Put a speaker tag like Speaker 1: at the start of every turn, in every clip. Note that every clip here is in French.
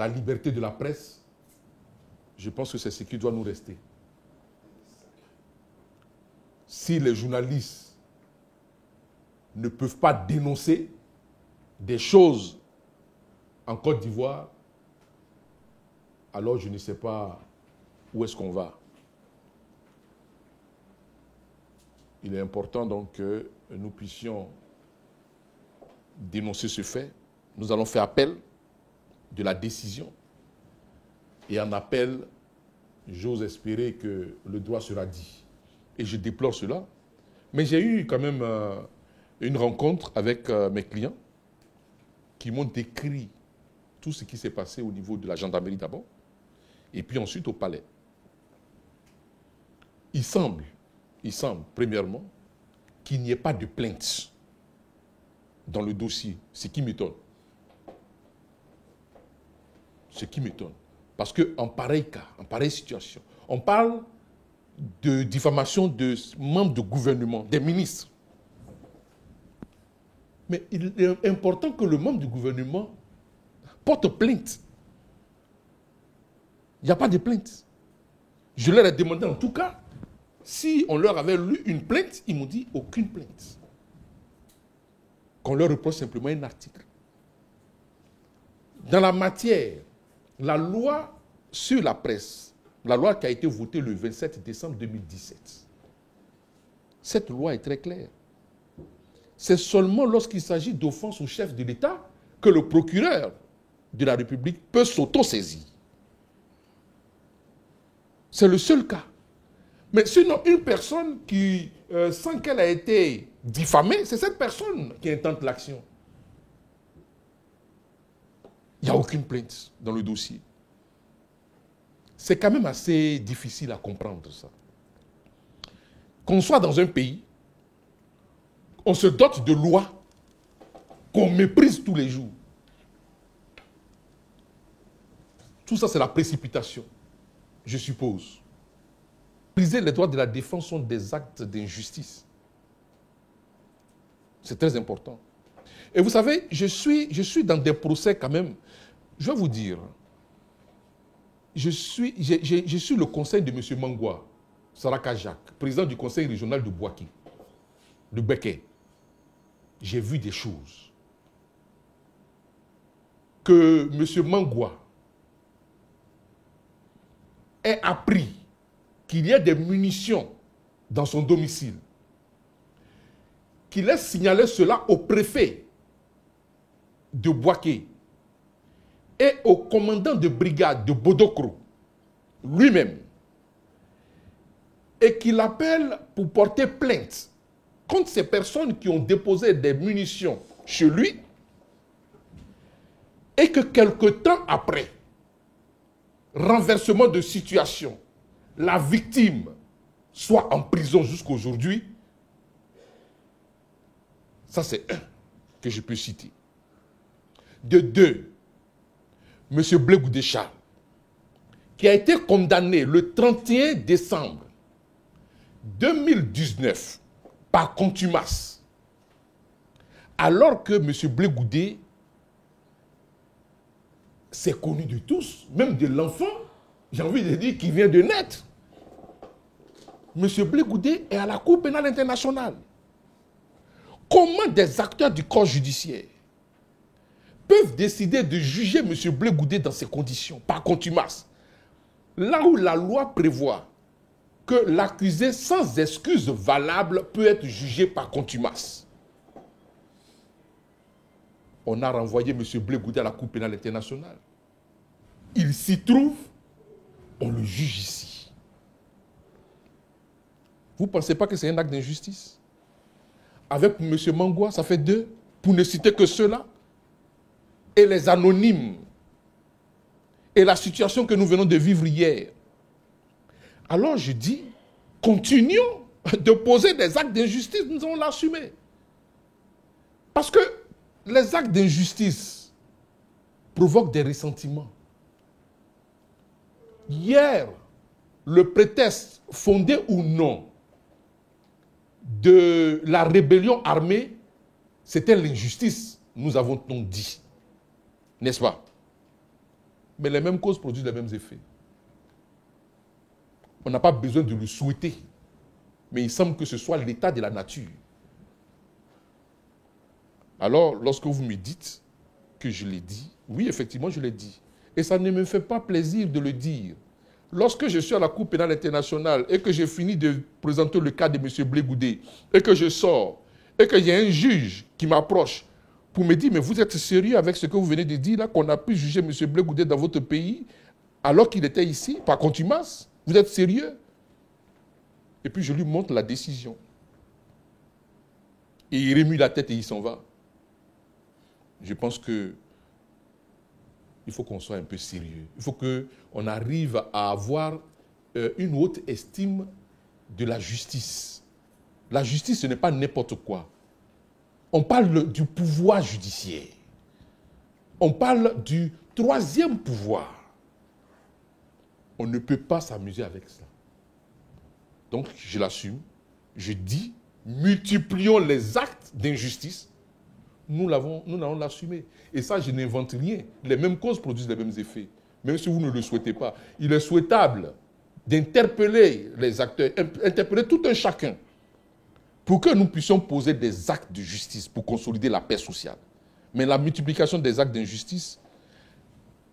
Speaker 1: la liberté de la presse, je pense que c'est ce qui doit nous rester. Si les journalistes ne peuvent pas dénoncer des choses en Côte d'Ivoire, alors je ne sais pas où est-ce qu'on va. Il est important donc que nous puissions dénoncer ce fait. Nous allons faire appel de la décision. Et en appel, j'ose espérer que le droit sera dit. Et je déplore cela. Mais j'ai eu quand même une rencontre avec mes clients qui m'ont décrit tout ce qui s'est passé au niveau de la gendarmerie d'abord, et puis ensuite au palais. Il semble, premièrement, qu'il n'y ait pas de plainte dans le dossier, ce qui m'étonne. Ce qui m'étonne. Parce qu'en pareil cas, en pareille situation, on parle de diffamation de membres de gouvernement, des ministres. Mais il est important que le membre du gouvernement porte plainte. Il n'y a pas de plainte. Je leur ai demandé en tout cas, si on leur avait lu une plainte, ils m'ont dit aucune plainte. Qu'on leur reproche simplement un article. Dans la matière, la loi sur la presse, la loi qui a été votée le 27 décembre 2017, cette loi est très claire. C'est seulement lorsqu'il s'agit d'offense au chef de l'État que le procureur de la République peut s'auto-saisir. C'est le seul cas. Mais sinon, une personne qui, sans qu'elle ait été diffamée, c'est cette personne qui intente l'action. Il n'y a aucune plainte dans le dossier. C'est quand même assez difficile à comprendre ça. Qu'on soit dans un pays, on se dote de lois qu'on méprise tous les jours. Tout ça, c'est la précipitation, je suppose. Briser les droits de la défense sont des actes d'injustice. C'est très important. Et vous savez, je suis dans des procès quand même. Je vais vous dire, je suis le conseil de M. Mangwa, Saraka Jacques, président du conseil régional de Bouaké, de Béké. J'ai vu des choses que M. Mangwa ait appris qu'il y a des munitions dans son domicile, qu'il ait signalé cela au préfet de Bouaké et au commandant de brigade de Bodokro, lui-même, et qu'il appelle pour porter plainte contre ces personnes qui ont déposé des munitions chez lui, et que quelque temps après, renversement de situation, la victime soit en prison jusqu'aujourd'hui, ça c'est un que je peux citer. De deux, M. Blé Goudé Charles, qui a été condamné le 31 décembre 2019 par contumace, alors que M. Blé Goudé, c'est connu de tous, même de l'enfant, j'ai envie de dire, qui vient de naître. M. Blé Goudé est à la Cour pénale internationale. Comment des acteurs du corps judiciaire peuvent décider de juger M. Blé Goudé dans ces conditions, par contumace, là où la loi prévoit que l'accusé sans excuse valable peut être jugé par contumace? On a renvoyé M. Blé Goudé à la Cour pénale internationale. Il s'y trouve, on le juge ici. Vous ne pensez pas que c'est un acte d'injustice? Avec M. Mangwa, ça fait deux, pour ne citer que ceux-là. Et les anonymes. Et la situation que nous venons de vivre hier. Alors je dis, continuons de poser des actes d'injustice, nous allons l'assumer. Parce que les actes d'injustice provoquent des ressentiments. Hier, le prétexte fondé ou non de la rébellion armée, c'était l'injustice, nous avons donc dit. N'est-ce pas? Mais les mêmes causes produisent les mêmes effets. On n'a pas besoin de le souhaiter. Mais il semble que ce soit l'état de la nature. Alors, lorsque vous me dites que je l'ai dit, oui, effectivement, je l'ai dit. Et ça ne me fait pas plaisir de le dire. Lorsque je suis à la Cour pénale internationale et que j'ai fini de présenter le cas de M. Blé Goudé et que je sors et qu'il y a un juge qui m'approche pour me dire, mais vous êtes sérieux avec ce que vous venez de dire là, qu'on a pu juger M. Blé Goudé dans votre pays alors qu'il était ici, par contumace? Vous êtes sérieux? Et puis je lui montre la décision. Et il remue la tête et il s'en va. Je pense que il faut qu'on soit un peu sérieux. Il faut qu'on arrive à avoir une haute estime de la justice. La justice, ce n'est pas n'importe quoi. On parle du pouvoir judiciaire. On parle du troisième pouvoir. On ne peut pas s'amuser avec ça. Donc, je l'assume. Je dis, multiplions les actes d'injustice. Nous allons l'assumer. Et ça, je n'invente rien. Les mêmes causes produisent les mêmes effets. Même si vous ne le souhaitez pas. Il est souhaitable d'interpeller les acteurs, interpeller tout un chacun, pour que nous puissions poser des actes de justice pour consolider la paix sociale. Mais la multiplication des actes d'injustice,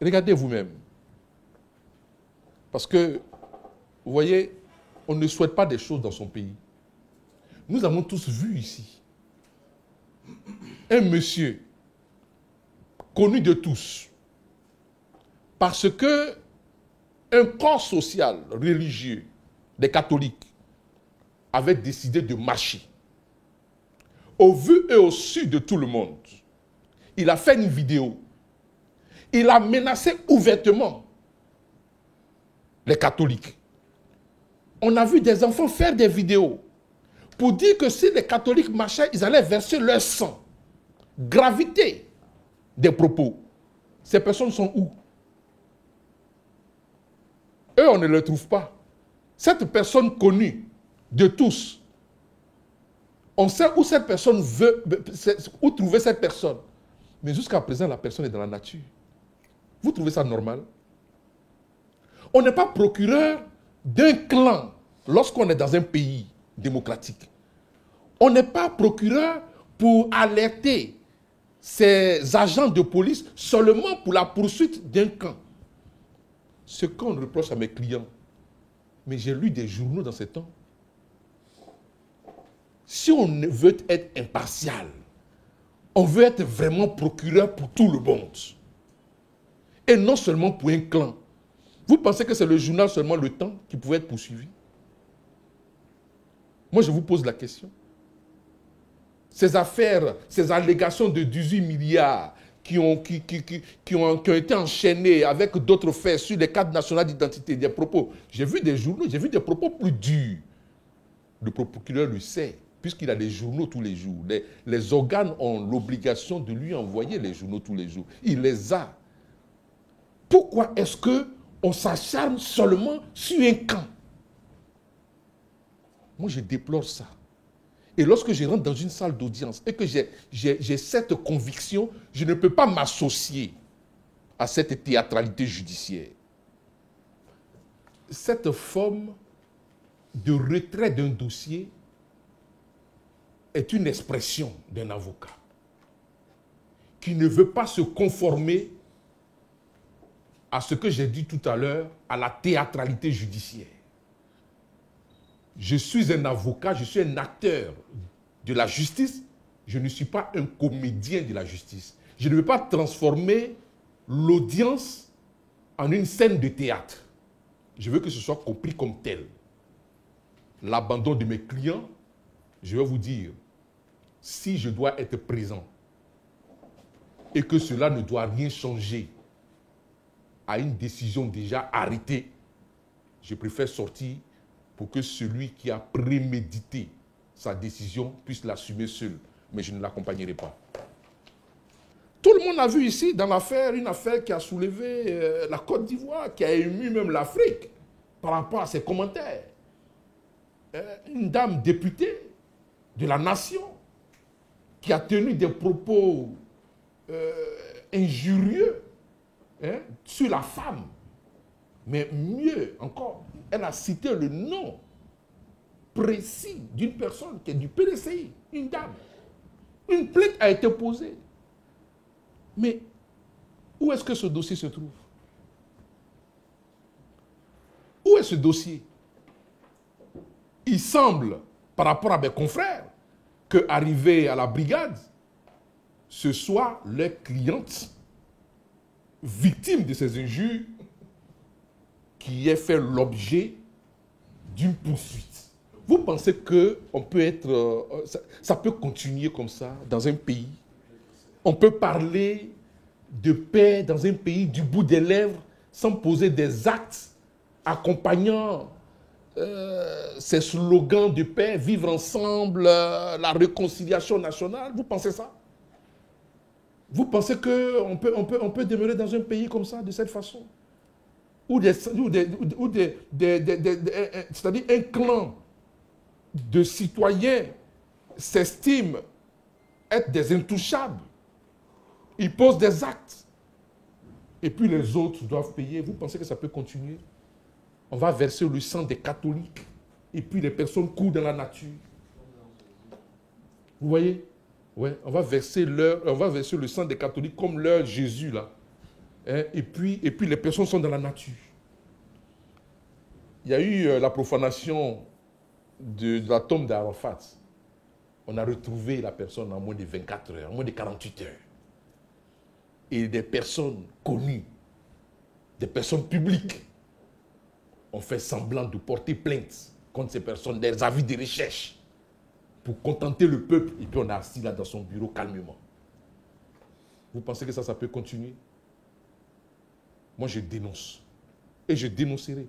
Speaker 1: regardez vous-même. Parce que, vous voyez, on ne souhaite pas des choses dans son pays. Nous avons tous vu ici un monsieur connu de tous, parce que un corps social, religieux, des catholiques, avait décidé de marcher. Au vu et au su de tout le monde, il a fait une vidéo. Il a menacé ouvertement les catholiques. On a vu des enfants faire des vidéos pour dire que si les catholiques marchaient, ils allaient verser leur sang. Gravité des propos. Ces personnes sont où? Eux, on ne les trouve pas. Cette personne connue de tous, on sait où cette personne veut, où trouver cette personne. Mais jusqu'à présent, la personne est dans la nature. Vous trouvez ça normal? On n'est pas procureur d'un clan lorsqu'on est dans un pays démocratique. On n'est pas procureur pour alerter ces agents de police seulement pour la poursuite d'un camp. Ce qu'on reproche à mes clients, mais j'ai lu des journaux dans ces temps. Si on veut être impartial, on veut être vraiment procureur pour tout le monde. Et non seulement pour un clan. Vous pensez que c'est le journal seulement Le Temps qui pouvait être poursuivi? Moi, je vous pose la question. Ces affaires, ces allégations de 18 milliards qui ont été enchaînées avec d'autres faits sur les cadres nationaux d'identité, des propos. J'ai vu des journaux, j'ai vu des propos plus durs. Le procureur le sait, puisqu'il a des journaux tous les jours. Les organes ont l'obligation de lui envoyer les journaux tous les jours. Il les a. Pourquoi est-ce qu'on s'acharne seulement sur un camp? Moi, je déplore ça. Et lorsque je rentre dans une salle d'audience et que j'ai cette conviction, je ne peux pas m'associer à cette théâtralité judiciaire. Cette forme de retrait d'un dossier est une expression d'un avocat qui ne veut pas se conformer à ce que j'ai dit tout à l'heure, à la théâtralité judiciaire. Je suis un avocat, je suis un acteur de la justice, je ne suis pas un comédien de la justice. Je ne veux pas transformer l'audience en une scène de théâtre. Je veux que ce soit compris comme tel. L'abandon de mes clients, je vais vous dire, si je dois être présent et que cela ne doit rien changer à une décision déjà arrêtée, je préfère sortir pour que celui qui a prémédité sa décision puisse l'assumer seul. Mais je ne l'accompagnerai pas. Tout le monde a vu ici dans l'affaire, une affaire qui a soulevé la Côte d'Ivoire, qui a ému même l'Afrique par rapport à ses commentaires. Une dame députée de la nation qui a tenu des propos injurieux hein, sur la femme. Mais mieux encore, elle a cité le nom précis d'une personne qui est du PDCI, une dame. Une plainte a été posée. Mais où est-ce que ce dossier se trouve? Où est ce dossier? Il semble, par rapport à mes confrères, qu'arrivé à la brigade, ce soit leur cliente victime de ces injures qui ait fait l'objet d'une poursuite. Vous pensez que on peut être, ça peut continuer comme ça dans un pays? On peut parler de paix dans un pays du bout des lèvres sans poser des actes accompagnant ces slogans de paix, vivre ensemble, la réconciliation nationale? Vous pensez ça? Vous pensez qu'on peut demeurer dans un pays comme ça, de cette façon? C'est-à-dire un clan de citoyens s'estiment être des intouchables. Ils posent des actes. Et puis les autres doivent payer. Vous pensez que ça peut continuer? On va verser le sang des catholiques. Et puis les personnes courent dans la nature. Vous voyez? Ouais, on va verser le sang des catholiques comme leur Jésus là. Hein? Et puis les personnes sont dans la nature. Il y a eu la profanation de la tombe d'Arafat. On a retrouvé la personne en moins de 24 heures, en moins de 48 heures. Et des personnes connues, des personnes publiques, ont fait semblant de porter plainte contre ces personnes, des avis de recherche, pour contenter le peuple. Et puis on a assis là dans son bureau calmement. Vous pensez que ça peut continuer? Moi, je dénonce. Et je dénoncerai.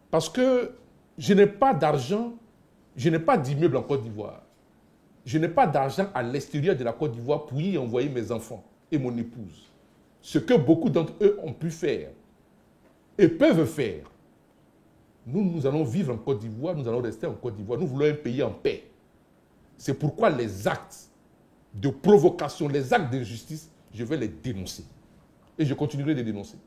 Speaker 1: Parce que je n'ai pas d'argent, je n'ai pas d'immeuble en Côte d'Ivoire. Je n'ai pas d'argent à l'extérieur de la Côte d'Ivoire pour y envoyer mes enfants et mon épouse. Ce que beaucoup d'entre eux ont pu faire et peuvent faire. Nous allons vivre en Côte d'Ivoire, nous allons rester en Côte d'Ivoire. Nous voulons un pays en paix. C'est pourquoi les actes de provocation, les actes d'injustice, je vais les dénoncer. Et je continuerai de les dénoncer.